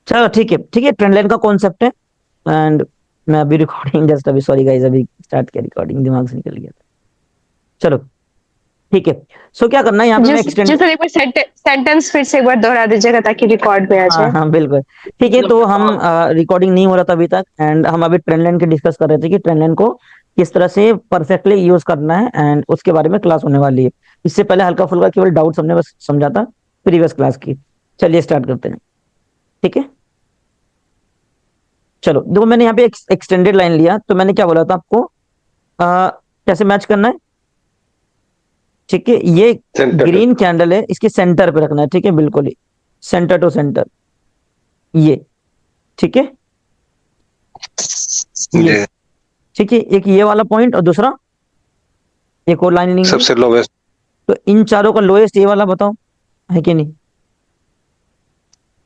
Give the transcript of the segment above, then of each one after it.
चलो ठीक है, ठीक है, ट्रेंड लाइन का कॉन्सेप्ट है। एंड मैं अभी रिकॉर्डिंग जस्ट अभी, सॉरी गाइस, अभी स्टार्ट किया रिकॉर्डिंग, दिमाग से निकल गया था। चलो ठीक है। सो क्या करना है यहाँ पे, मैं एक्सटेंड, जी सर, एक बार सेंटेंस फिर से एक बार दोहरा दीजिएगा ताकि रिकॉर्ड में आ हाँ जाए। हाँ बिल्कुल। ठीक है, तो हम रिकॉर्डिंग नहीं हो रहा था अभी तक, एंड हम अभी ट्रेंड लाइन की डिस्कस कर रहे थे कि ट्रेंड लाइन को किस तरह से परफेक्टली यूज करना है, एंड उसके बारे में क्लास होने वाली है। इससे पहले हल्का फुल्का केवल डाउट हमने बस समझा था प्रीवियस क्लास की। चलिए स्टार्ट करते हैं, ठीक है। चलो देखो, मैंने यहाँ पे एक्सटेंडेड लाइन लिया, तो मैंने क्या बोला था आपको, कैसे मैच करना है, ठीक है। ये ग्रीन कैंडल है, इसके सेंटर पे रखना है, ठीक है, बिल्कुल ही सेंटर टू सेंटर, ये, ठीक है, ये, ठीक है। एक ये वाला पॉइंट, और दूसरा एक और लाइन लेंगे सबसे लोवेस्ट, तो इन चारों का लोएस्ट ये वाला बताओ, है कि नहीं,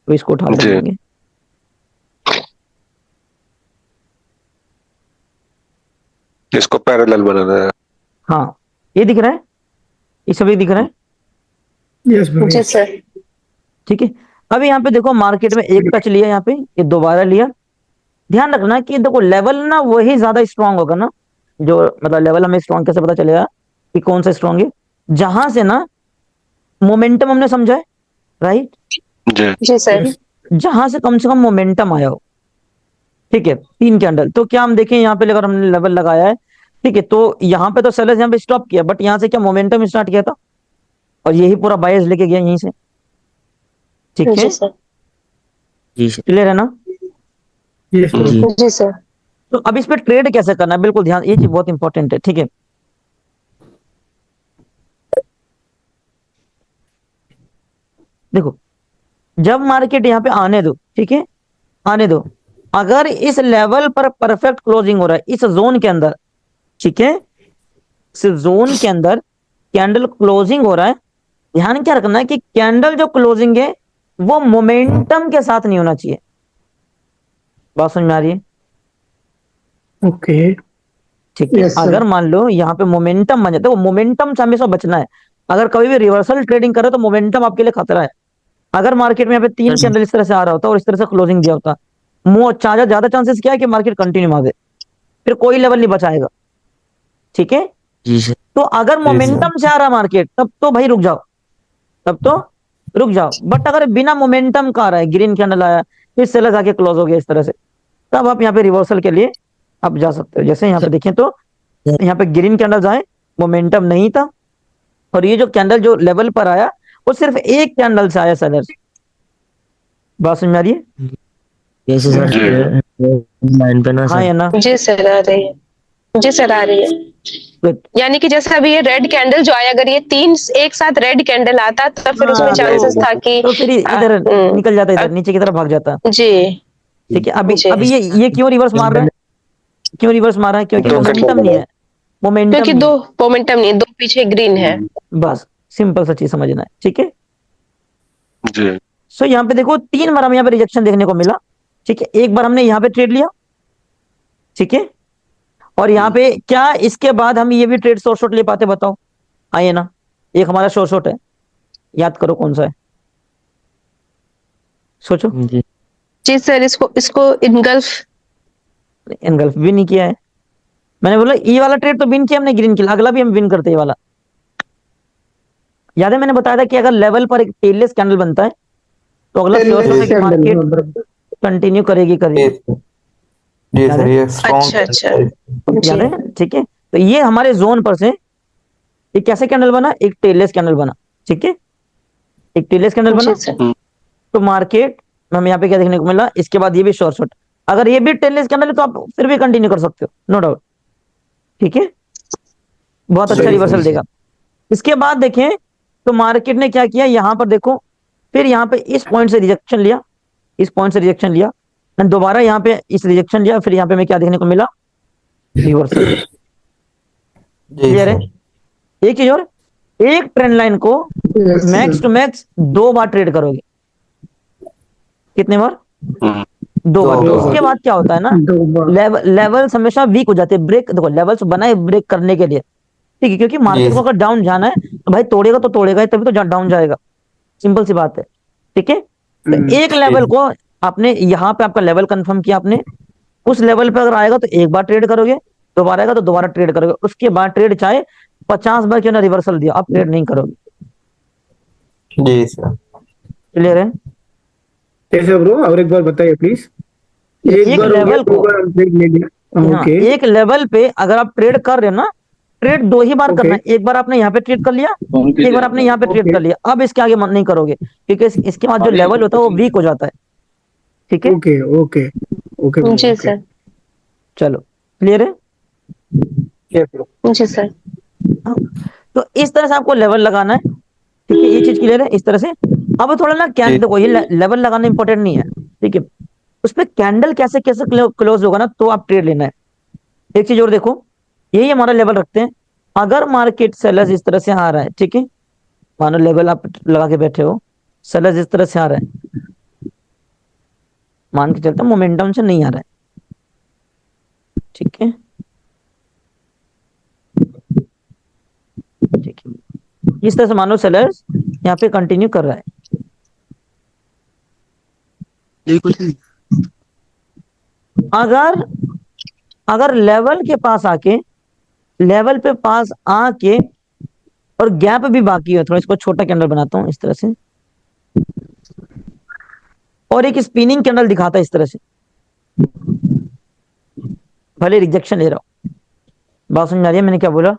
तो इसको उठा लेंगे। इसको पैरेलल बनाना है, हाँ, ये दिख रहा है, ये सभी दिख रहा है, यस भाई। जी सर। ठीक है। अभी यहाँ पे देखो, मार्केट में एक टच लिया, यहाँ पे ये दोबारा लिया। ध्यान रखना कि देखो लेवल ना वही ज्यादा स्ट्रांग होगा ना, जो मतलब लेवल हमें स्ट्रांग कैसे पता चलेगा कि कौन सा स्ट्रांग है, जहां से ना मोमेंटम हमने समझा है, राइट, जी सर। जहां से कम मोमेंटम आया हो, ठीक है। तीन कैंडल, तो क्या हम देखें यहाँ पे अगर हमने लेवल लगाया है, ठीक है, तो यहाँ पे तो सेलर्स यहाँ पे स्टॉप किया, बट यहाँ से क्या मोमेंटम स्टार्ट किया था, और यही पूरा बायस लेके गया यहीं से, ठीक है, जी सर। क्लियर है ना। Yes sir. जी सर। तो अब इस पे ट्रेड कैसे करना है, बिल्कुल ध्यान, ये चीज बहुत इंपॉर्टेंट है, ठीक है। देखो, जब मार्केट यहाँ पे आने दो, ठीक है, आने दो, अगर इस लेवल पर परफेक्ट क्लोजिंग हो रहा है इस जोन के अंदर, ठीक है, इस जोन के अंदर कैंडल क्लोजिंग हो रहा है, ध्यान क्या रखना है कि कैंडल जो क्लोजिंग है वो मोमेंटम के साथ नहीं होना चाहिए। बात समझ में आ रही है, ओके। ठीक है। Yes sir. अगर मान लो यहाँ पे मोमेंटम बन जाता है, वो मोमेंटम से हमेशा बचना है। अगर कभी भी रिवर्सल ट्रेडिंग करे तो मोमेंटम आपके लिए खतरा है। अगर मार्केट में यहाँ पे तीन कैंडल इस तरह से आ रहा होता और इस तरह से क्लोजिंग दिया होता, ज्यादा चांसेस क्या है कि मार्केट कंटिन्यू मार दे, फिर कोई लेवल नहीं बचाएगा, ठीक है। जी सर। तो अगर मोमेंटम से आ रहा मार्केट, तब तो भाई रुक जाओ, तब तो रुक जाओ। बट अगर बिना मोमेंटम का आ रहा है, ग्रीन कैंडल आया, फिर सेलर जाके क्लोज हो गया इस तरह से, तब आप यहाँ पे रिवर्सल के लिए आप जा सकते हो। जैसे यहाँ पे देखें तो यहाँ पे ग्रीन कैंडल आए, मोमेंटम नहीं था, और ये जो कैंडल जो लेवल पर आया वो सिर्फ एक कैंडल से आया सेलर। बात समझ में आ रही है, कैसे सर, लाइन पे ना हाँ सर। या ना। जी सर, आ रही है। जी सर, आ रही है। Good. यानी कि जैसे अभी ये रेड कैंडल जो आया, अगर ये तीन एक साथ रेड कैंडल आता तो फिर उसमें हाँ, चांसेस था कि तो फिर इधर निकल जाता, इधर नीचे की तरफ भाग जाता, जी ठीक है। अभी जी। अभी ये क्यों रिवर्स मार रहा है, क्यों रिवर्स मार रहा है, क्योंकि मोमेंटम नहीं है, मोमेंटम क्योंकि नहीं दो है, मोमेंटम नहीं है, दो पीछे ग्रीन है। बस सिंपल सा चीज समझना है, ठीक है। जी। सो यहाँ पे देखो, तीन बार हमें यहाँ पे रिजेक्शन देखने को मिला, ठीक है। एक बार हमने यहाँ पे ट्रेड लिया, ठीक है, और यहाँ पे क्या इसके बाद हम ये भी ट्रेड शॉर्ट शॉट ले पाते, बताओ, आइए ना। एक हमारा शॉर्ट शॉट है, याद करो कौन सा है, सोचो। जी जी सर, इसको इसको इनगल्फ। एनगल्फ भी नहीं किया है, मैंने बोला ये वाला ट्रेड तो विन किया हमने, ग्रीन किया, अगला भी हम विन करते ये वाला। याद है मैंने बताया था कि अगर लेवल पर एक टेललेस कैंडल बनता है तो अगला श्योर शॉट है कि मार्केट कंटिन्यू करेगी करेगी। जी याद सर, है, ये स्ट्रॉन्ग अच्छा अच्छा। याद है, ठीक है। तो ये हमारे जोन पर से एक कैसे कैंडल बना, एक टेललेस कैंडल बना, ठीक है, एक टेललेस कैंडल बना। जी सर। तो मार्केट में हमें यहाँ पे क्या देखने को मिला, इसके बाद ये भी शॉर्ट शॉट, अगर ये भी टेललेस कैंडल है तो आप फिर भी कंटिन्यू कर सकते हो, नो डाउट, ठीक है, बहुत अच्छा रिवर्सल देगा। इसके बाद देखें तो मार्केट ने क्या किया, यहां पर देखो, फिर यहाँ पे इस पॉइंट से रिजेक्शन लिया, इस पॉइंट से रिजेक्शन लिया, एंड दोबारा यहाँ पे इस रिजेक्शन लिया, फिर यहाँ पे हमें क्या देखने को मिला, रिवर्सल। जी क्लियर है। सर। एक चीज और, एक ट्रेंड लाइन को मैक्स टू मैक्स दो बार ट्रेड करोगे, कितने बार, दो बार। इसके बाद क्या होता है ना, लेवल्स हमेशा वीक हो जाते हैं, ब्रेक, देखो लेवल्स बनाए ब्रेक करने के लिए, ठीक है, क्योंकि मार्केट को अगर डाउन जाना है तो भाई तोड़ेगा तो तोड़ेगा ही, तभी तो डाउन जाएगा, सिंपल सी बात है, ठीक है। तो एक लेवल को आपने यहाँ पे आपका लेवल कंफर्म किया आपने, उस लेवल पे अगर आएगा तो एक बार ट्रेड करोगे, दोबारा आएगा तो दोबारा ट्रेड करोगे, उसके बाद ट्रेड चाहे 50 बार क्यों ना रिवर्सल दिया, आप ट्रेड नहीं करोगे। जी सर। क्लियर है? कैसे ब्रो, और एक बार बताइए प्लीज। एक बार हो गया, लेवल दो को, बार हम देख लेंगे। हाँ, ओके एक लेवल पे अगर आप ट्रेड कर रहे हो ना, ट्रेड 2 ही बार ओके करना है, एक बार आपने यहाँ पे ट्रेड कर लिया, एक बार आपने यहाँ पे ट्रेड ओके कर लिया, अब इसके आगे नहीं करोगे, क्योंकि इसके बाद जो लेवल होता है वो वीक हो जाता है। ठीक है, ओके ओके ओके ब्रो, जी ओके। सर। चलो क्लियर है? Yes bro. जी सर। हाँ, तो इस तरह से आपको लेवल लगाना है। ठीक है, ये चीज क्लियर है? इस तरह से अब थोड़ा ना कैंडल, देखो ये लेवल लगाना इंपॉर्टेंट नहीं है, ठीक है, उस पर कैंडल कैसे कैसे क्लोज होगा ना, तो आप ट्रेड लेना है। एक चीज और देखो, यही हमारा लेवल रखते हैं, अगर मार्केट सेलर्स इस तरह से आ रहा है, ठीक है, मानो लेवल आप लगा के बैठे हो, सेलर्स इस तरह से आ रहा है, मान के चलता मोमेंटम से नहीं आ रहा है, ठीक है, ठीक है, इस तरह से मानो सेलर्स यहाँ पे कंटिन्यू कर रहा है, अगर अगर लेवल के पास आके, लेवल पे पास आके और गैप भी बाकी है, थोड़ा इसको छोटा कैंडल बनाता हूं इस तरह से, और एक स्पिनिंग कैंडल दिखाता है इस तरह से, भले रिजेक्शन ले रहा हूं, बात समझ आ रही है मैंने क्या बोला?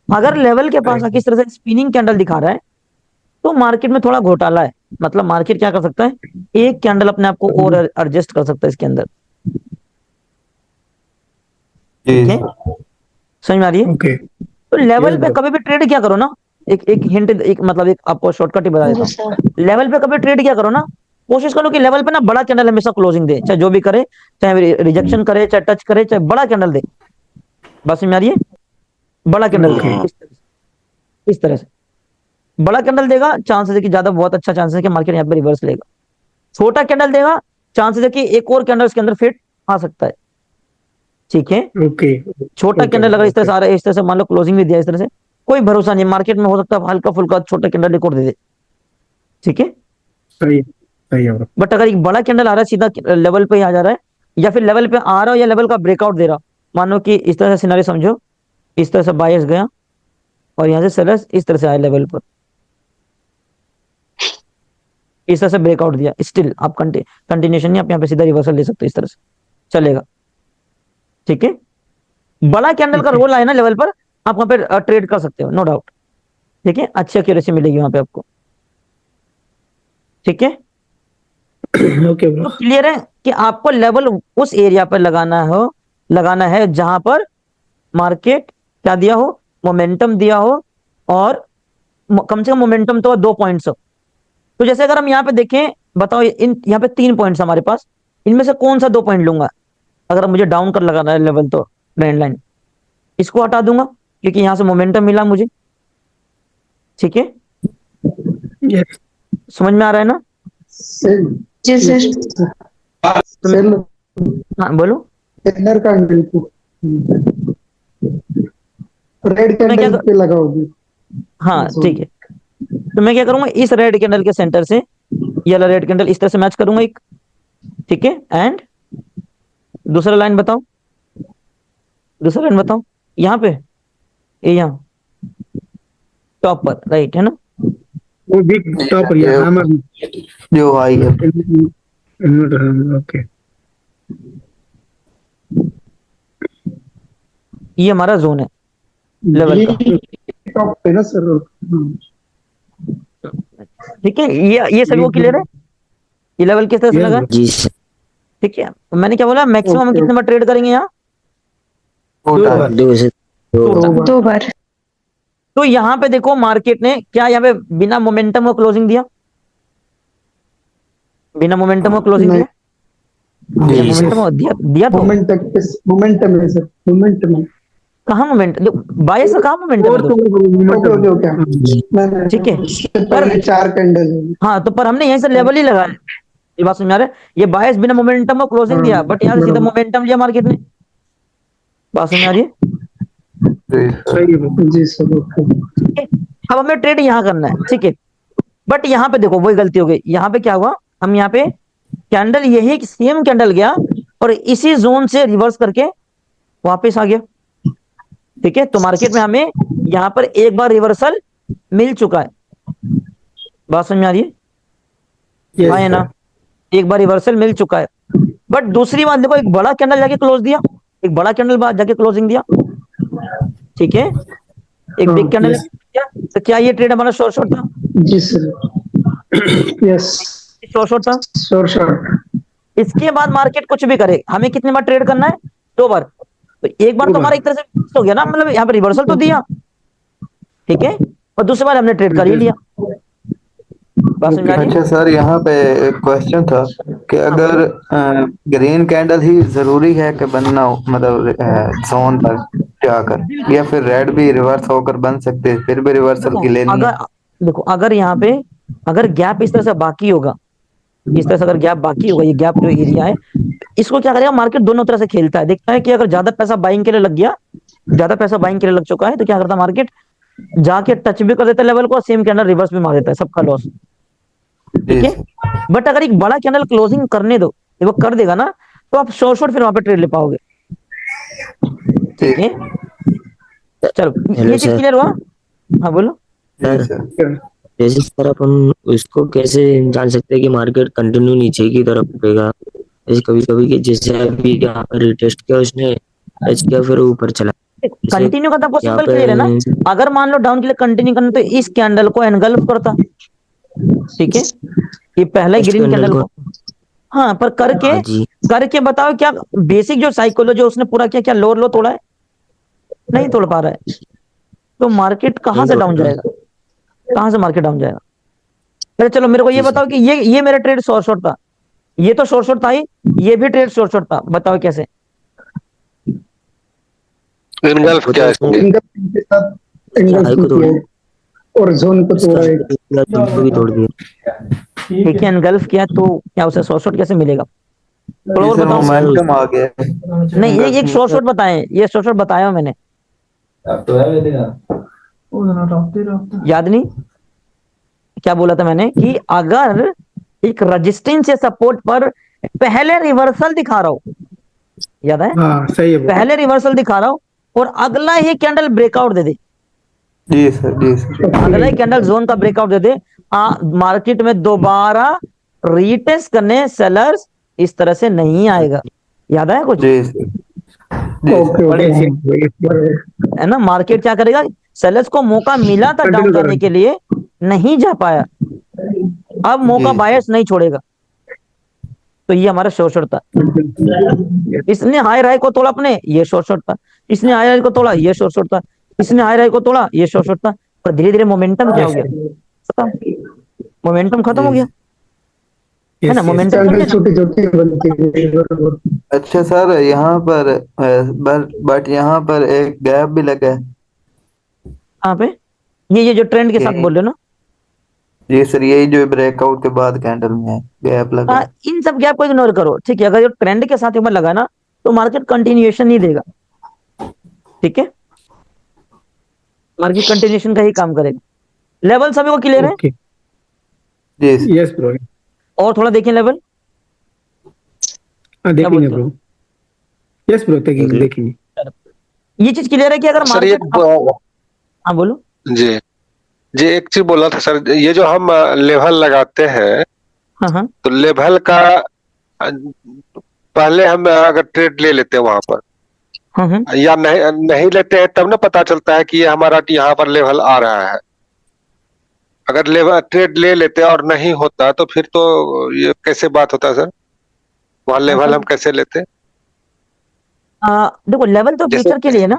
अगर लेवल के पास आके इस तरह से स्पिनिंग कैंडल दिखा रहा है, तो मार्केट में थोड़ा घोटाला है, मतलब मार्केट क्या कर सकता है, एक कैंडल अपने आप को और एडजस्ट कर सकता है इसके अंदर। जी ठीक है, सर। समझ में आ रही है? ओके तो लेवल Yes, पे bro. कभी भी ट्रेड क्या करो ना, एक हिंट, एक मतलब एक आपको शॉर्टकट ही बता देता जी हूँ, सर। लेवल पे कभी ट्रेड क्या करो ना, कोशिश करो कि लेवल पे ना बड़ा कैंडल हमेशा क्लोजिंग दे, चाहे जो भी करे, चाहे रिजेक्शन करे, चाहे टच करे, चाहे बड़ा कैंडल दे, बस समझ में आ रही है? बड़ा कैंडल दे, Okay. इस तरह से बड़ा कैंडल देगा, चांसेस है कि ज्यादा, बहुत अच्छा चांसेस है कि मार्केट यहाँ पे रिवर्स लेगा। छोटा कैंडल देगा, चांसेस है कि एक और कैंडल उसके अंदर फिट आ सकता है। ठीक है, ओके छोटा ओके कैंडल अगर इस तरह ओके से आ रहा है, इस तरह से मान लो क्लोजिंग भी दिया इस तरह से, कोई भरोसा नहीं, मार्केट में हो सकता है हल्का फुल्का छोटा कैंडल एक और दे दे। ठीक है, सही है ब्रो। बट अगर एक बड़ा कैंडल आ रहा है, सीधा लेवल पे ही आ जा रहा है, या फिर लेवल पे आ रहा हो या लेवल का ब्रेकआउट दे रहा, मानो कि इस तरह से सिनारी समझो, इस तरह से बायर्स गया और यहाँ से सेलर्स इस तरह से आए लेवल पर, इस तरह से ब्रेकआउट दिया, स्टिल आप कंटिन्यूशन नहीं, आप यहाँ पे सीधा रिवर्सल ले सकते हो, इस तरह से चलेगा। ठीक है, बड़ा कैंडल का Okay. रोल आए ना लेवल पर, आप वहां पे ट्रेड कर सकते हो, नो डाउट। ठीक है, अच्छी एक्यूरेसी मिलेगी वहां पे आपको। ठीक है, ओके ब्रो। तो क्लियर है कि आपको लेवल उस एरिया पर लगाना है जहां पर मार्केट क्या दिया हो, मोमेंटम दिया हो, और कम से कम मोमेंटम तो 2 पॉइंट्स हो। तो जैसे अगर हम यहाँ पे देखें, बताओ इन यहाँ पे 3 पॉइंट्स हमारे पास, इनमें से कौन सा 2 पॉइंट लूंगा? अगर मुझे डाउन कर लगाना है लेवल, तो ट्रेंड लाइन इसको हटा दूंगा, क्योंकि यहां से मोमेंटम मिला मुझे। ठीक है, यस समझ में आ रहा है ना? जी सर। हाँ बोलो। कैंडल कैंडल को रेड तो मैं क्या कैंडल पे लगाओगे? हाँ ठीक है, तो मैं क्या करूंगा, इस रेड कैंडल के सेंटर से ये वाला रेड कैंडल इस तरह से मैच करूंगा एक। ठीक है, एंड दूसरा लाइन बताओ, दूसरा लाइन बताओ, यहाँ पे, ये यहाँ टॉप पर, राइट है ना? वो बिग टॉप ये या हम जो हाई है। ओके ये हमारा जोन है लेवल का। टॉप पे ना सर। ठीक है, ये सभी को क्लियर है, ये लेवल किस तरह से Yes, लगा? bro. जी सर। ठीक है, मैंने क्या बोला, मैक्सिमम हम Okay. कितने बार ट्रेड करेंगे यहाँ? दो बार। 2 से 2 2 बार। तो यहाँ पे देखो, मार्केट ने क्या यहाँ पे बिना मोमेंटम को क्लोजिंग दिया? बिना मोमेंटम को क्लोजिंग नहीं। दिया? बिना जी मोमेंटम दिया, दिया तो मोमेंटम है सर, मोमेंटम है। कहाँ मोमेंट, बाईस का कहाँ मोमेंटम और तो है? Okay okay okay. ठीक है, उससे पहले 4 कैंडल है। हाँ, तो पर हमने यहीं से लेवल ही लगाया, ये बात समझ में आ रहा है? ये बायस बिना मोमेंटम को क्लोजिंग दिया, बट यहाँ से सीधा मोमेंटम लिया मार्केट ने, बात समझ में आ रही है? जी सर। सही है bro. जी सर ओके। ठीक है, अब हमें ट्रेड यहाँ करना है। ठीक है, बट यहाँ पे देखो वही गलती हो गई, यहाँ पे क्या हुआ, हम यहाँ पे कैंडल यही सेम कैंडल गया और इसी जोन से रिवर्स करके वापस आ गया। ठीक है, तो मार्केट में हमें यहां पर एक बार रिवर्सल मिल चुका है। बात समझ में आ रही है? Yes, हाँ है ना, एक बार रिवर्सल मिल चुका है। बट दूसरी बात देखो, एक बड़ा कैंडल जाके क्लोज दिया, एक बड़ा कैंडल बाद जाके क्लोजिंग दिया। ठीक है, एक बिग कैंडल दिया, तो क्या ये ट्रेड हमारा शॉर्ट शॉर्ट था? जी सर, यस, शॉर्ट शॉर्ट था। शॉर्ट शॉर्ट, इसके बाद मार्केट कुछ भी करे, हमें कितने बार ट्रेड करना है? 2 बार। तो एक बार तो हमारा एक तरह से मिस हो गया ना, मतलब यहाँ पे रिवर्सल तो दिया, ठीक है, और दूसरी बार हमने ट्रेड कर ही लिया। बात समझ आ रही है? अच्छा सर, यहाँ पे एक क्वेश्चन था कि अगर ग्रीन कैंडल ही जरूरी है कि बनना हो, मतलब जोन पर जाकर, या फिर रेड भी रिवर्स होकर बन सकते हैं, फिर भी रिवर्सल की लेनी है? देखो अगर यहाँ पे अगर गैप इस तरह से बाकी होगा, इस तरह से अगर गैप बाकी होगा, ये गैप जो एरिया है, इसको क्या करेगा मार्केट? दोनों तरह से खेलता है, देखता है कि अगर ज्यादा पैसा बाइंग के लिए लग गया, ज्यादा पैसा बाइंग के लिए लग चुका है, तो क्या करता है मार्केट? जाके टच भी कर देता है लेवल को, सेम कैंडल रिवर्स भी मार देता है, सबका लॉस। ठीक है, बट अगर एक बड़ा कैंडल क्लोजिंग करने दो, ये वो कर देगा ना, तो आप शॉर्ट शॉर्ट फिर वहां पे ट्रेड ले पाओगे। ठीक है, चलो हेलो ये चीज सर। क्लियर हुआ? हाँ बोलो। जी सर। जैसे सर अपन उसको कैसे जान सकते हैं कि मार्केट कंटिन्यू नीचे की तरफ उठेगा? जैसे कभी कभी कि जैसे अभी यहाँ पर रिटेस्ट किया उसने, टच किया, फिर ऊपर चला। जैसे कंटिन्यू का तो आपको यहाँ सिंपल पे क्लियर है ना, अगर मान लो डाउन के लिए कंटिन्यू करना, तो इस कैंडल को एनगल्फ करता। ठीक है, ये पहला फर्स्ट ग्रीन कैंडल कैंडल को, को, हाँ, पर करके हाँ जी, करके बताओ क्या बेसिक जो साइकोलॉजी उसने पूरा किया? क्या लोअर लो तोड़ा है? नहीं तोड़ पा रहा है, तो मार्केट कहाँ नहीं से तोड़ डाउन पा रहा। जाएगा? कहाँ से मार्केट डाउन जाएगा? अरे चलो मेरे को ये जी सर। बताओ कि ये मेरा ट्रेड शॉर्ट शॉर्ट था, ये तो शॉर्ट शॉर्ट था ही, ये भी ट्रेड शॉर्ट शॉर्ट था, बताओ कैसे? इनगल्फ वो तो क्या है उसने इसमें? एंगल के साथ हाई एंगल को तोड़ किया और जोन को इसका तोड़ा है। जोन को भी तोड़ दिया। ठीक है, एनगल्फ किया तो क्या उसे शॉर्ट शॉट कैसे मिलेगा? थोड़ा जी और सर, बताओ। मोमेंटम आ गया है। नहीं, एक शॉर्ट शॉट बताएं, ये शॉर्ट शॉट बताया हो मैंने, याद नहीं? क्या बोला था मैंने कि अगर एक रजिस्टेंस या सपोर्ट पर पहले रिवर्सल दिखा रहा हो, याद है? हाँ सही है bro. पहले रिवर्सल दिखा रहा हो और अगला ही कैंडल ब्रेकआउट दे दे, जी सर, जी सर। अगला ही कैंडल जोन का ब्रेकआउट दे दे, मार्केट में दोबारा रीटेस्ट करने सेलर्स इस तरह से नहीं आएगा। याद है कुछ? जी सर, जी ओके सर। ओके, है ना, मार्केट क्या करेगा? सेलर्स को मौका मिला था डाउन Continue जाने के लिए, नहीं जा पाया, अब मौका जी। बायर्स नहीं छोड़ेगा। तो ये हमारा शॉर्ट शॉर्ट था। इसने हाई राय को तोड़ा अपने, ये शॉर्ट शॉर्ट था। इसने हाई राय को तोड़ा, ये शॉर्ट शॉर्ट था। इसने हाई राय को तोड़ा, ये शॉर्ट शॉर्ट था। पर धीरे धीरे मोमेंटम क्या हो गया? खत्म, मोमेंटम खत्म हो गया, है ना? मोमेंटम कैंडल छोटी छोटी बनती है, बराबर। अच्छा सर, यहाँ पर बट यहाँ पर एक गैप भी लगा है। कहाँ पे? ये जो ट्रेंड के साथ बोल रहे हो ना? जी सर, यही जो ब्रेकआउट के बाद कैंडल में गैप लगा है। इन सब गैप को इग्नोर करो। ठीक है, अगर जो ट्रेंड के साथ ऊपर लगा ना, तो मार्केट कंटिन्यूएशन नहीं देगा। ठीक है, मार्केट कंटिन्यूएशन का ही काम करेगा। लेवल सभी को क्लियर है? Okay. जी सर। Yes bro. और थोड़ा देखें लेवल। हाँ देखेंगे बोलते ब्रो। यस ब्रो, देखेंगे देखेंगे। ये चीज क्लियर है कि अगर सर ये मार्केट, हाँ बोलो। जी जी, एक चीज बोला था सर, ये जो हम लेवल लगाते हैं, हाँ हाँ तो लेवल का पहले हम अगर ट्रेड ले लेते हैं वहां पर, हाँ या नहीं लेते हैं, तब ना पता चलता है कि ये हमारा यहाँ पर लेवल आ रहा है। अगर लेवल ट्रेड ले लेते हैं और नहीं होता, तो फिर तो ये कैसे बात होता है सर? वहाँ लेवल हम कैसे लेते हैं? देखो लेवल तो जैसे फ्यूचर के लिए ना।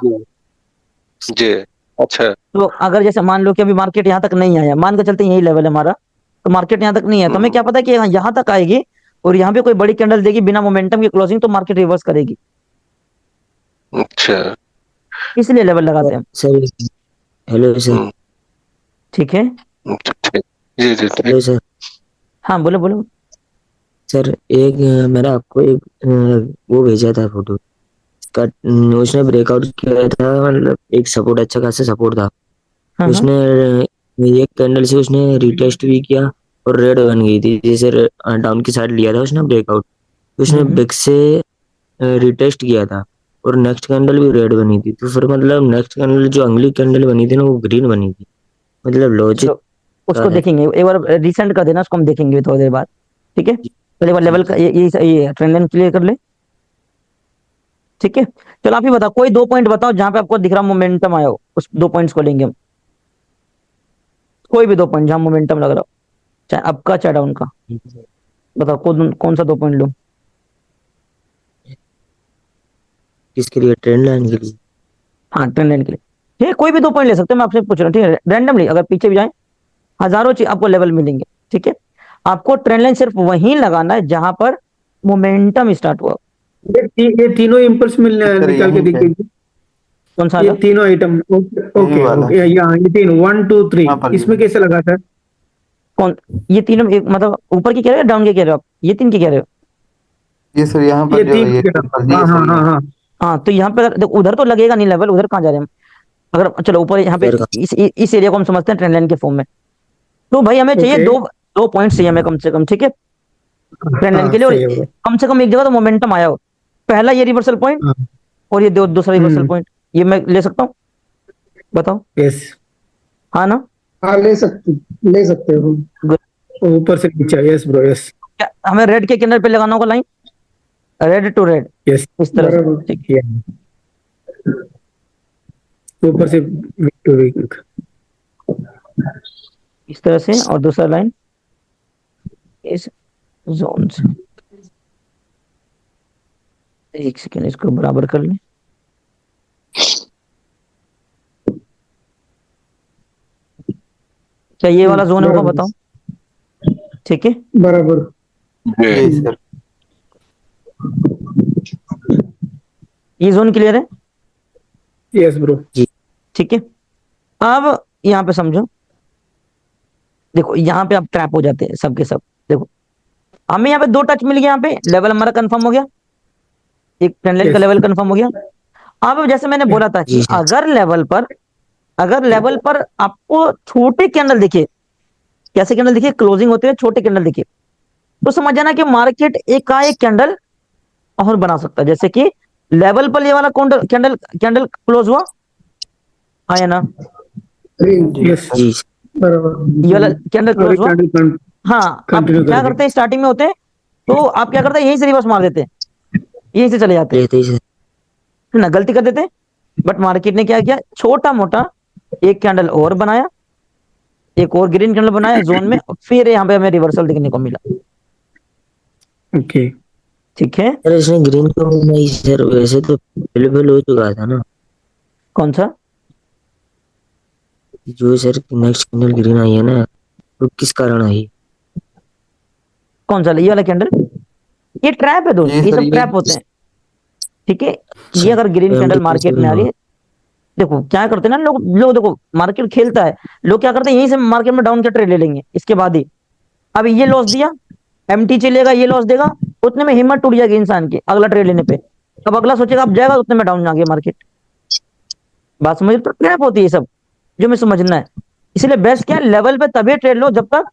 जी, अच्छा। तो अगर जैसे मान लो कि अभी मार्केट यहाँ तक नहीं आया, मान के चलते हैं यही लेवल है हमारा, तो मार्केट यहाँ तक नहीं है, तो हमें क्या पता कि यहाँ तक आएगी और यहाँ पे कोई बड़ी कैंडल देगी बिना मोमेंटम की क्लोजिंग, तो मार्केट रिवर्स करेगी, अच्छा। इसलिए लेवल लगाते हैं। Sir hello sir. ठीक है, ठीक, जी जी, हेलो ठीक। सर। हाँ बोलो बोलो। सर एक मैंने आपको एक वो भेजा था फोटो का, उसने ब्रेकआउट किया था, मतलब एक सपोर्ट, अच्छा खासा सपोर्ट था। हाँ हाँ उसने एक कैंडल से उसने रिटेस्ट भी किया और रेड बन गई थी, जैसे डाउन की साइड लिया था उसने ब्रेकआउट, तो उसने बिग से रिटेस्ट किया था और नेक्स्ट कैंडल भी रेड बनी थी, तो फिर मतलब नेक्स्ट कैंडल जो अगली कैंडल बनी थी ना वो ग्रीन बनी थी, मतलब लॉजिक चलो उसको है। देखेंगे एक बार, रिसेंट कर देना उसको, हम देखेंगे थोड़ी देर बाद। ठीक है, चलो एक बार लेवल का ये ट्रेंड लाइन क्लियर कर ले। ठीक है, चलो आप ही बताओ, कोई दो पॉइंट बताओ जहां पे आपको दिख रहा मोमेंटम आया हो, उस दो पॉइंट्स को लेंगे हम। कोई भी दो पॉइंट जहां मोमेंटम लग रहा हो, चाहे अप का चाहे डाउन का, बताओ कौन सा दो पॉइंट लूं। किसके लिए? ट्रेंड लाइन के लिए। हाँ ट्रेंड लाइन के लिए, ठीक है, कोई भी दो पॉइंट ले सकते हैं, मैं आपसे पूछ रहा हूँ। ठीक है, रैंडमली अगर पीछे भी जाए हजारों चीज आपको लेवल मिलेंगे। ठीक है, आपको ट्रेंड लाइन सिर्फ वहीं लगाना है जहां पर मोमेंटम स्टार्ट हुआ। ये तीनों इम्पल्स मिल सर निकाल के यहीं पे देखिए। कौन सा ये आएगा? तीनों आइटम, ओके ओके वाला। ओके, यहाँ ये तीन 1 2 3 यहाँ पर इसमें ये। कैसे लगा सर? कौन? ये तीनों मतलब ऊपर की कह रहे हो डाउन की कह रहे हो आप? ये तीन की कह रहे हो? ये सर यहाँ ये पर जो तीन ये वगैरह। ऊपर दिए हाँ हाँ सर हाँ ये। हाँ। हाँ तो यहाँ पे अगर देखो, उधर तो लगेगा नहीं लेवल, उधर कहाँ जा रहे हैं हम? अगर चलो ऊपर यहाँ पे फिर इस एरिया को हम समझते हैं ट्रेंड लाइन के फॉर्म में, तो भाई हमें चाहिए ओके, दो दो पॉइंट्स चाहिए हमें कम से कम। ठीक है, ट्रेंड लाइन हाँ के लिए, और सही है ब्रो। कम से कम एक जगह तो मोमेंटम आया हो। पहला ये रिवर्सल पॉइंट, हाँ। और ये दूसरा रिवर्सल पॉइंट, ये मैं ले सकता हूँ? बताओ। यस, हाँ ना? हाँ ले सकते हो। Good. ऊपर से नीचे, यस ब्रो, यस क्या हमें रेड के किनारे पे लगाना होगा line, red to red, yes. इस तरह से। बराबर। ठीक, ऊपर से वीक टू वीक। इस तरह से, और दूसरा लाइन इस जोन से। एक सेकेंड, इसको बराबर कर लें। क्या ये वाला जोन होगा? बराबर। बताओ। ठीक है, बराबर। जी सर। ये जोन क्लियर है? Yes bro. ठीक है, अब यहाँ पे समझो, देखो यहाँ पे आप ट्रैप हो जाते हैं सबके सब। देखो हमें यहाँ पे दो टच मिल गया, यहाँ पे लेवल हमारा कंफर्म हो गया, एक ट्रेंड लाइन का Yes. लेवल कंफर्म हो गया। अब जैसे मैंने बोला था कि जी सर। अगर लेवल पर आपको छोटे कैंडल दिखे, कैसे कैंडल दिखे, क्लोजिंग होते हैं छोटे कैंडल दिखे, तो समझ जाना कि मार्केट एक का एक कैंडल और बना सकता है। जैसे कि लेवल पर ये वाला कैंडल कैंडल क्लोज हुआ, आया ना? ग्रीन। यस, जी बराबर। ये वाला कैंडल और क्लोज हुआ। कैंडल हाँ, आप कंटिन्यू क्या कर करते हैं स्टार्टिंग में होते हैं, तो आप क्या करते हैं, यहीं से रिवर्स मार देते हैं, यहीं से चले जाते हैं, लेते ही सर। है ना? गलती कर देते हैं। बट मार्केट ने क्या किया, छोटा मोटा एक कैंडल और बनाया, एक और ग्रीन कैंडल बनाया जोन में, फिर यहाँ पे हमें रिवर्सल देखने को मिला। ओके। ठीक है, सर इसने ग्रीन को नहीं सर, वैसे तो अवेलेबल हो चुका था ना, कौन सा? जो सर नेक्स्ट कैंडल ग्रीन आई है ना, तो किस कारण आई? कौन सा? ये वाला कैंडल, ये ट्रैप है दोस्त, जी ये सर सब ट्रैप होते हैं। ठीक है, ये अगर ग्रीन कैंडल मार्केट में आ रही है, देखो क्या करते हैं ना लोग लोग देखो मार्केट खेलता है, लोग क्या करते हैं, यहीं से मार्केट में डाउन का ट्रेड ले लेंगे इसके बाद ही। अब ये लॉस दिया, एमटी चलेगा, ये लॉस देगा, उतने में हिम्मत टूट जाएगी इंसान की अगला ट्रेड लेने पे। अब अगला सोचेगा अब जाएगा, उतने में डाउन आ गया मार्केट। बात समझ, तो ट्रैप होती है ये सब, जो मैं समझना है। इसलिए बेस्ट क्या है, लेवल पे तभी ट्रेड लो जब तक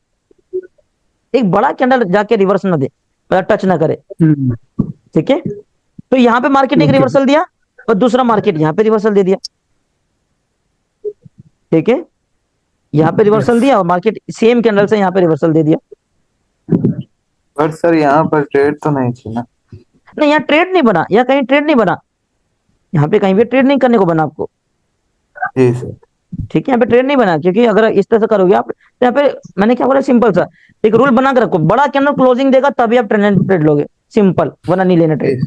एक बड़ा कैंडल जाके रिवर्स ना दे, मतलब टच ना करे। ठीक है, तो यहाँ पे मार्केट ने एक Okay. रिवर्सल दिया, और दूसरा मार्केट यहाँ पे रिवर्सल दे दिया। ठीक है, यहाँ पे रिवर्सल Yes. दिया, और मार्केट सेम कैंडल से यहाँ पे रिवर्सल दे दिया। बट सर यहाँ पर ट्रेड तो नहीं थी ना। नहीं, यहाँ ट्रेड नहीं बना, यहाँ कहीं ट्रेड नहीं बना, यहाँ पे कहीं भी ट्रेड नहीं करने को बना आपको। जी सर। ठीक है, यहाँ पे ट्रेड नहीं बना, क्योंकि अगर इस तरह से करोगे आप, तो यहाँ पे मैंने क्या बोला, सिंपल सा एक रूल बना के रखो, बड़ा कैंडल क्लोजिंग देगा तभी आप ट्रेड लोगे, सिंपल, वरना नहीं लेना ट्रेड।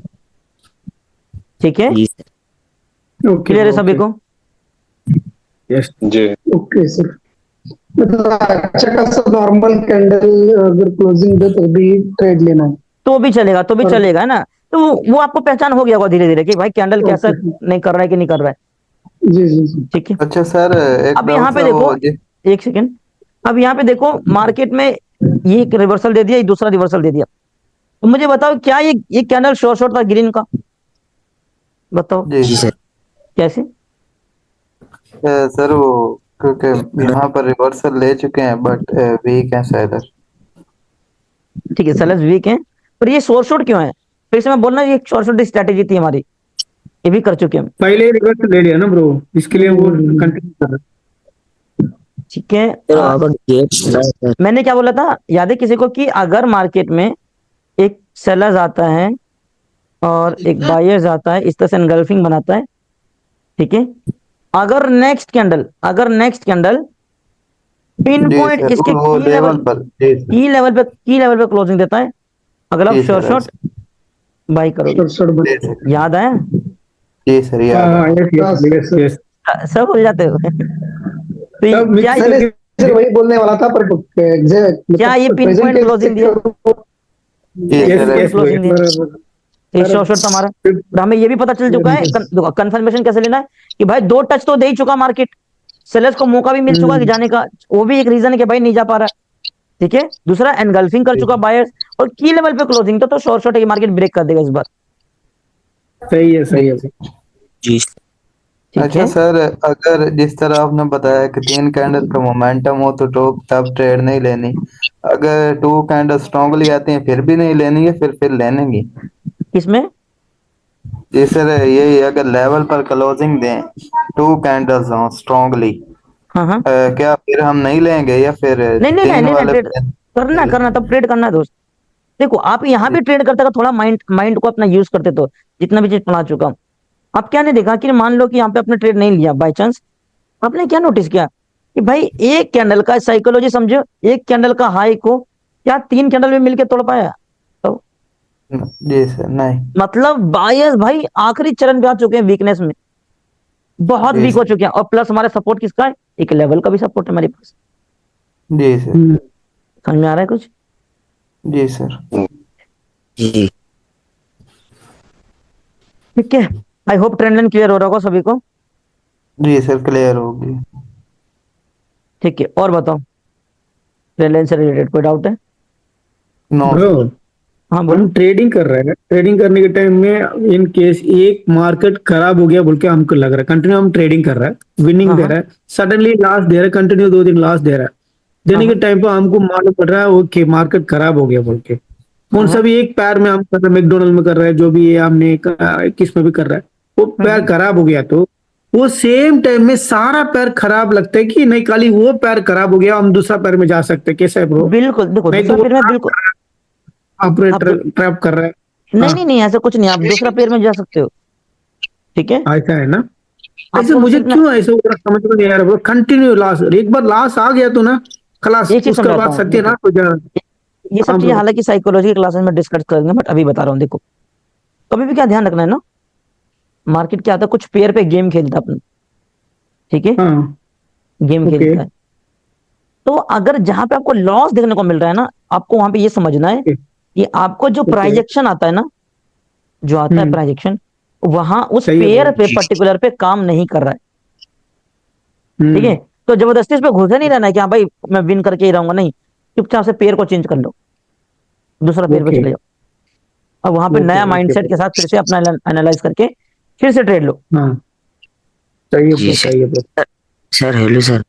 ठीक है, जी सर। ओके क्लियर है सभी को? यस जी ओके सर। मतलब अच्छा खासा नॉर्मल कैंडल अगर क्लोजिंग दे तो भी ट्रेड लेना है। तो भी चलेगा, तो भी और- चलेगा, है ना? तो वो आपको पहचान हो गया होगा धीरे धीरे कि भाई कैंडल कैसा ओके। नहीं कर रहा है कि नहीं कर रहा है। जी जी जी। ठीक है, अच्छा सर एक अब यहाँ डाउट पे था देखो, वो एक सेकेंड, अब यहाँ पे देखो मार्केट में ये एक रिवर्सल दे दिया, ये दूसरा रिवर्सल दे दिया, तो मुझे बताओ क्या ये कैंडल शॉर्ट था ग्रीन का? बताओ जी जी सर। कैसे? सर वो क्योंकि यहाँ पर रिवर्सल ले चुके हैं बट वीक है सेलर। ठीक है, सेलर्स वीक हैं, पर ये शॉर्ट शॉट क्यों है? फिर से मैं बोल रहा हूँ, ये शॉर्ट शॉट स्ट्रेटेजी थी हमारी, ये भी कर चुके हम। पहले रिवर्स ले लिया ना ब्रो, इसके लिए वो कंटिन्यू कर रहा ठीक है, सर वहां पर गेट मैंने क्या बोला था याद है किसी को, कि अगर मार्केट में एक सेलर्स आता है और एक बायर्स आता है, इस तरह से एनगल्फिंग बनाता है, ठीक है, अगर नेक्स्ट कैंडल पिन जी पॉइंट सर, इसके वो की लेवल पर, जी सर, की लेवल पे क्लोजिंग देता है, अगर आप जी शॉर्ट सर, शॉट बाई करोगे। शॉर्ट जी बन सर, याद आया? जी सर, है। याद है। यस यस यस यस, सब भूल जाते हो तो सब क्या मिक्स मैंने करके। सर वही बोलने वाला था, पर एग्जैक्ट क्या ये pin present point case closing दिया? जी ये yes pin sir, point yes bro, closing दिया, ये शॉर्ट शॉट हमारा। और हमें ये भी पता चल चुका है, कंफर्मेशन कैसे लेना है, कि भाई 2 टच तो दे ही चुका मार्केट, सेलर्स को मौका भी मिल चुका कि जाने का, वो भी एक रीजन है कि भाई नहीं जा पा रहा, ठीक है। दूसरा, एनगल्फिंग कर चुका बायर्स, और की लेवल पे क्लोजिंग तो शॉर्ट शॉट है, मार्केट ब्रेक कर देगा इस बार, सही है जी ठीक अच्छा है। सर, अगर जिस तरह आपने बताया कि 3 कैंडल का मोमेंटम हो तो तब ट्रेड नहीं लेनी, अगर 2 कैंडल स्ट्रांगली आती हैं फिर भी नहीं लेनी है, फिर लेने की? इसमें जी सर, यही अगर लेवल पर क्लोजिंग दें, 2 कैंडल्स हों स्ट्रांगली, हाँ हाँ, क्या फिर हम नहीं लेंगे, या फिर नहीं नहीं नहीं तीन नहीं, वाले ट्रेड करना तब ट्रेड करना है दोस्त। देखो, आप यहाँ भी ट्रेड करते, थोड़ा माइंड को अपना यूज करते, तो जितना भी चीज पढ़ा चुका हूँ, आप क्या नहीं देखा कि मान लो कि यहाँ पे आपने ट्रेड नहीं लिया बाय चांस, आपने क्या नोटिस किया कि भाई एक कैंडल का साइकोलॉजी समझो, एक कैंडल का हाई को क्या 3 कैंडल में मिलके तोड़ पाया? तो जी सर, नहीं। मतलब बायर्स भाई आखिरी चरण पे आ चुके हैं, वीकनेस में बहुत जी वीक हो सर, चुके हैं, और प्लस हमारा सपोर्ट किसका है? एक लेवल का भी सपोर्ट है हमारे पास। जी सर, समझ में आ रहा है कुछ? जी सर, जी ठीक है, I hope trend line clear हो रहा होगा सभी को। जी सर, क्लियर होगी। ठीक है, और बताओ, ट्रेंड लाइन से रिलेटेड कोई डाउट है? नो ब्रो, हाँ बोलो। हम ट्रेडिंग कर रहे हैं, ट्रेडिंग करने के टाइम में इन केस एक मार्केट खराब हो गया बोल के हमको लग रहा है, कंटिन्यू हम ट्रेडिंग कर रहा है, विनिंग हाँ दे हाँ रहा है, सडनली लॉस दे रहा है, कंटिन्यू 2 दिन लॉस दे रहा है, देने के हाँ टाइम पे हमको मालूम पड़ रहा है ओके मार्केट खराब हो गया बोल के, कौन सा हाँ, भी एक पैर में हम कर रहे हैं, मैकडोनल्ड में कर रहे हैं, जो भी है हमने किस में भी कर रहा है, वो पैर खराब हो गया, तो वो सेम टाइम में सारा पैर खराब लगता है कि नहीं, खाली वो पैर खराब हो गया हम दूसरा पैर में जा सकते हैं, कैसा है ब्रो? बिल्कुल, देखो नहीं तो दूसरा वो पेयर में बिल्कुल, आप ऑपरेटर ट्रैप कर रहा है। नहीं हाँ, नहीं नहीं, ऐसा कुछ नहीं, आप दूसरा पेयर में जा सकते हो, ठीक है। ऐसा है ना? ऐसे आपको मुझे सिर्फ मैं क्यों ऐसे हो रहा समझ में नहीं आ रहा, कंटिन्यू लॉस, एक बार लॉस आ गया तो ना खलास, एक चीज उसके समझाता बाद हूँ, देखो सत्यानाश हो जाए। ये सब हाँ चीजें ब्रो। हालांकि साइकोलॉजी की क्लासेस में डिस्कस करेंगे, बट अभी बता रहा हूँ, देखो कभी भी क्या ध्यान रखना है ना, मार्केट क्या आता है, कुछ पेयर पे गेम खेलता है अपना, ठीक है, हाँ गेम ओके खेलता है। तो अगर जहां पे आपको लॉस देखने को मिल रहा है ना, आपको वहां पे ये समझना है कि आपको जो ओके। प्राइजेक्शन आता है ना, जो आता है प्राइजेक्शन, वहां उस सही है पेयर ब्रो। पे पर्टिकुलर पे काम नहीं कर रहा है, ठीक है। हम्म तो जबरदस्ती इस पे घुसे नहीं रहना है कि हाँ भाई मैं विन करके ही रहूंगा, नहीं, चुपचाप से पेयर को चेंज कर लो, दूसरा पेयर पे ओके चले जाओ, और वहां पे ओके नया ओके माइंडसेट के ब्रो। साथ फिर से अपना एनालाइज करके फिर से ट्रेड लो। हाँ सही है जी ब्रो, सर। सही है ब्रो। सर हेलो सर,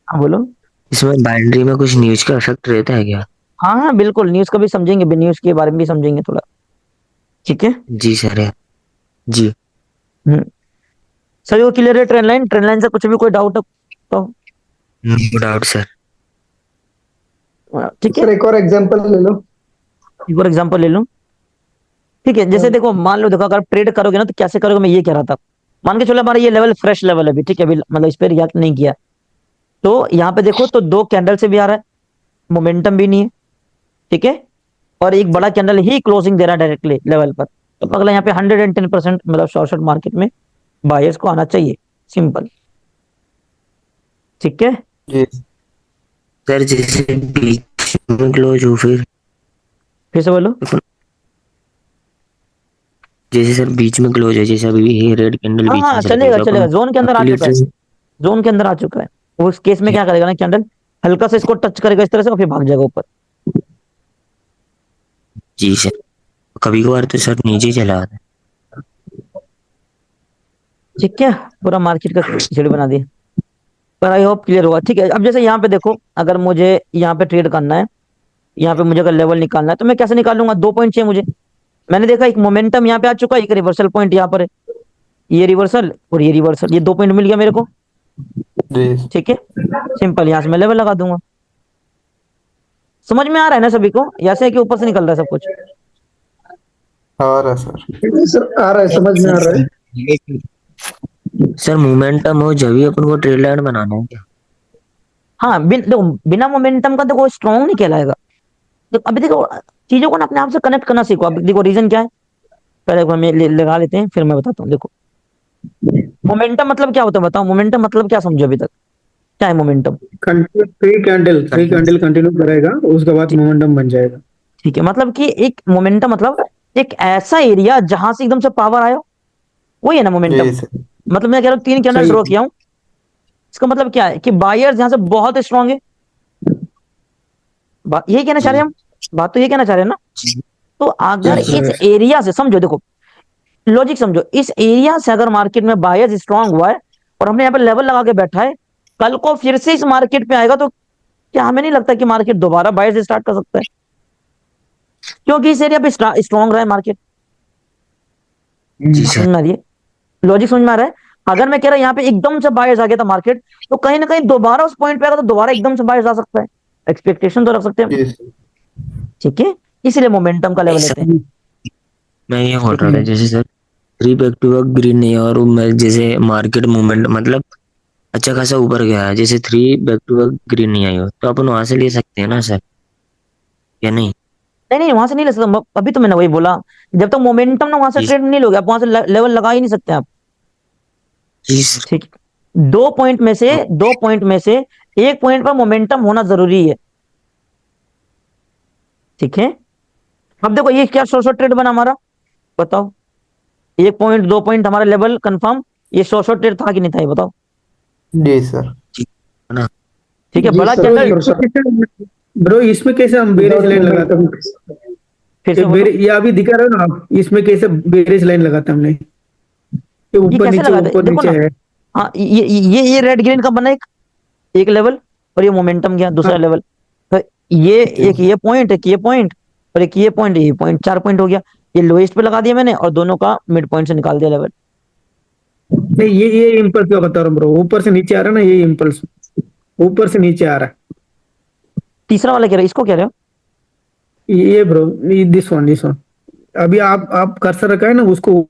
हाँ बोलो। इसमें बाइंड्री में कुछ न्यूज का इफेक्ट रहता है क्या? हाँ हाँ बिल्कुल, न्यूज का भी समझेंगे, भी न्यूज के बारे में भी समझेंगे थोड़ा, ठीक है। जी सर है। जी हम्म, सभी को क्लियर है? ट्रेंड लाइन से कुछ भी कोई डाउट हो तो नो डाउट सर। ठीक है। सर एक और एग्जांपल ले लो। एक और एग्जांपल ले लूं, ठीक है। जैसे देखो, मान लो, देखो अगर ट्रेड करोगे ना तो कैसे करोगे, मैं ये कह रहा था, मान के चलो हमारा ये लेवल फ्रेश लेवल है अभी, ठीक है, अभी मतलब इस पे रिएक्ट नहीं किया, तो यहाँ पे देखो तो 2 कैंडल से भी आ रहा है, मोमेंटम भी नहीं है, ठीक है, और एक बड़ा कैंडल ही क्लोजिंग दे रहा है डायरेक्टली लेवल पर, तो अगला यहाँ पे 110% मतलब शॉर्ट शॉर्ट मार्केट में बायर्स को आना चाहिए, सिंपल, ठीक है। जी सर जैसे बीच में क्लोज हो फिर से बोलो। जैसे सर बीच में क्लोज है, जैसे अभी ये रेड कैंडल हाँ बीच हाँ, में चल रही है चलेगा तो चलेगा, अपन जोन के अंदर आ अकेले चुका है, जोन के अंदर आ चुका है, वो उस केस में क्या करेगा ना, कैंडल हल्का से इसको टच करेगा इस तरह से और फिर भाग जाएगा ऊपर, जी सर, कभी कभार तो सर नीचे ही चला आता है। ठीक है, पूरा मार्केट का खिचड़ी बना दिया, पर आई होप क्लियर होगा, ठीक है। अब जैसे यहाँ पे देखो, अगर मुझे यहाँ पे ट्रेड करना है, यहाँ पे मुझे अगर लेवल निकालना है तो मैं कैसे निकालूंगा? 2 पॉइंट चाहिए मुझे। मैंने देखा एक मोमेंटम यहाँ पे आ चुका है, एक रिवर्सल पॉइंट यहाँ पर है, ये रिवर्सल और ये रिवर्सल, ये 2 पॉइंट मिल गया मेरे को। जी ठीक है, सिंपल, यहाँ से मैं लेवल लगा दूंगा। समझ में आ रहा है ना सभी को? या से है कि ऊपर से निकल रहा है सब कुछ? आ रहा सर। सर आ रहा है, समझ में आ रहा है। सर मोमेंटम हो जब ही अपन को ट्रेड लाइन बनाना है क्या? हाँ, देखो बिना मोमेंटम का देखो स्ट्रॉन्ग नहीं कहलाएगा। तो अभी देखो चीजों को ना अपने आप से कनेक्ट करना सीखो। अभी देखो रीजन क्या है, पहले एक बार लगा लेते हैं, फिर मैं बताता हूँ। देखो मोमेंटम मतलब क्या होता है बताओ? मोमेंटम मतलब क्या समझो अभी तक? क्या है मोमेंटम? थ्री कैंडल कंटिन्यू करेगा, उसके बाद मोमेंटम बन जाएगा। ठीक है, मतलब कि एक मोमेंटम मतलब एक ऐसा एरिया जहां से एकदम से पावर आयो, वही है ना मोमेंटम। जी सर। मतलब मैं कह रहा हूँ 3 कैंडल सही ड्रॉ किया हूँ, इसका मतलब क्या है कि बायर्स यहाँ से बहुत स्ट्रांग है। यही कहना चाह रहे हैं हम, बात तो ये कहना चाह रहे हैं ना। तो अगर Yes, इस sir. एरिया से समझो, देखो लॉजिक समझो, इस एरिया से अगर मार्केट में बायर्स स्ट्रांग हुआ है और हमने यहाँ पे लेवल लगा के बैठा है, कल को फिर से इस मार्केट पे आएगा तो क्या हमें नहीं लगता कि मार्केट दोबारा बायर्स स्टार्ट कर सकता है? क्योंकि इस एरिया पे स्ट्रांग रहा है मार्केट। जी समझ सर। में आ रही है? लॉजिक समझ में आ रहा है? अगर मैं कह रहा यहाँ पे एकदम से बायर्स आ गया था मार्केट, तो कहीं ना कहीं दोबारा उस पॉइंट पे आएगा तो दोबारा एकदम से बायर्स आ सकता है। एक्सपेक्टेशन तो रख सकते हैं, जी सर। ठीक है, इसलिए मोमेंटम का नहीं लेवल सर, लेते हैं। मैं ये बोल रहा था जैसे sir 3 back to back green नहीं है और मैं जैसे मार्केट मूवमेंट मतलब अच्छा खासा ऊपर गया है, जैसे 3 बैक टू बैक ग्रीन नहीं आई हो तो अपन वहां से ले सकते हैं ना सर, या नहीं? नहीं नहीं, वहां से नहीं ले सकता। अभी तो मैंने वही बोला, जब तक मोमेंटम ना वहां से जी ट्रेड नहीं लोगे, आप वहां से लेवल लगा ही नहीं सकते आप। जी सर। ठीक है, 2 पॉइंट में से 1 पॉइंट पर मोमेंटम होना जरूरी है। ठीक है, अब देखो ये क्या शॉर्ट ट्रेड बना हमारा, बताओ? 1 पॉइंट 2 पॉइंट हमारा लेवल कंफर्म, ये शॉर्ट ट्रेड था कि नहीं था, ये बताओ? जी सर। जी है ना? ठीक है, जी बड़ा sir, candle. sure, sir. Bro इसमें कैसे हम बेरिश Without लाइन लगाते हैं? momentum. फिर से ये बोलो, ये अभी दिखा रहे हो ना आप, इसमें कैसे बेरिश लाइन लगाते हैं हमने? ये ये कैसे लगा दे, ऊपर देखो नीचे ना। है। हाँ, ये रेड ग्रीन का बना एक लेवल, और ये मोमेंटम गया दूसरा हाँ, लेवल। तो ये जी एक, ये पॉइंट, एक ये पॉइंट, और एक ये पॉइंट, ये पॉइंट, 4 पॉइंट हो गया। ये लोएस्ट पे लगा दिया मैंने और दोनों का मिड पॉइंट से निकाल दिया लेवल। नहीं ये इम्पल्स का बता रहा हूँ ब्रो, ऊपर से नीचे आ रहा है ना, ये इम्पल्स ऊपर से नीचे आ रहा है। तीसरा वाला कह रहे हो, इसको कह रहे हो? ये ब्रो, दिस वन अभी आप कर्सर रखा है ना, उसको